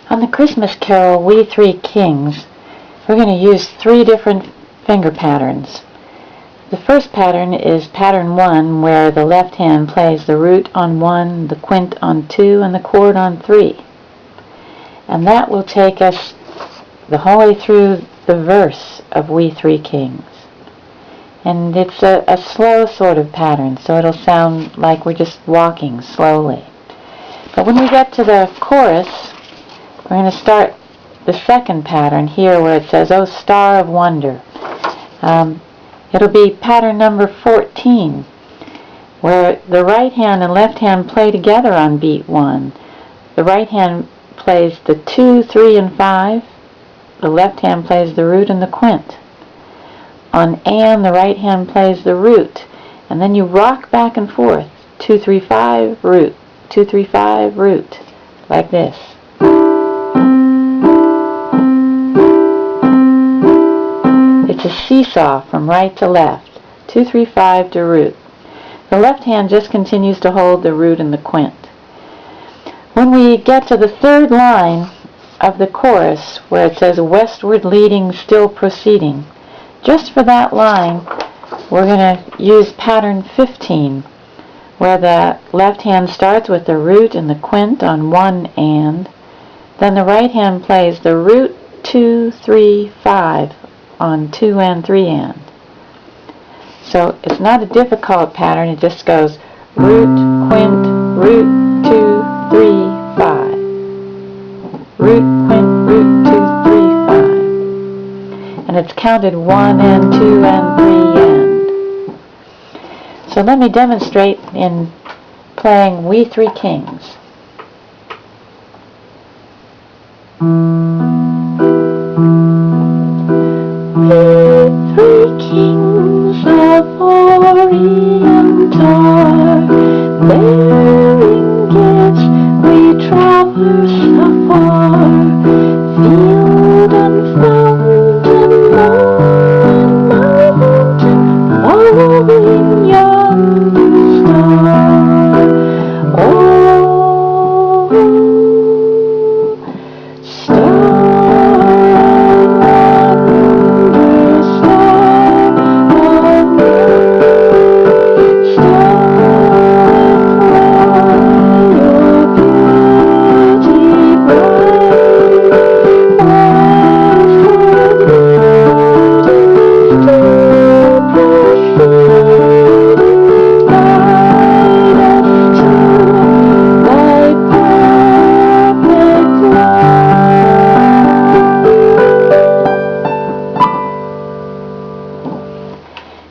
On the Christmas carol, We Three Kings, we're going to use 3 different finger patterns. The first pattern is pattern 1, where the left hand plays the root on 1, the quint on 2, and the chord on 3. And that will take us the whole way through the verse of We Three Kings. And it's a slow sort of pattern, so it'll sound like we're just walking slowly. But when we get to the chorus, we're going to start the second pattern here where it says, "Oh, Star of Wonder." It'll be pattern number 14, where the right hand and left hand play together on beat 1. The right hand plays the 2, 3, and 5. The left hand plays the root and the quint. On "and," the right hand plays the root, and then you rock back and forth. 2, 3, 5, root. 2, 3, 5, root. Like this. It's a seesaw from right to left. 2, 3, 5 to root. The left hand just continues to hold the root and the quint. When we get to the third line of the chorus, where it says, "Westward leading, still proceeding," just for that line, we're going to use pattern 15, where the left hand starts with the root and the quint on 1 and, then the right hand plays the root, 2, 3, 5 on 2 and 3 and. So it's not a difficult pattern, it just goes root, quint, root, 2, 3, 5. Root, quint, root, 2, 3, 5. And it's counted 1 and 2 and 3 and. So let me demonstrate in playing We Three Kings. We three kings of Orient are, bearing gifts we traverse afar, field and fountain, moor and mountain, following yonder star. Oh, star.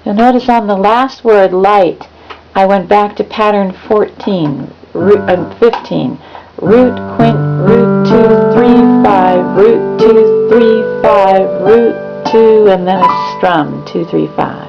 You'll notice on the last word, light, I went back to pattern 14, 15. Root, quint, root, 2, 3, 5, root, 2, 3, 5, root, 2, and then a strum, 2, 3, 5.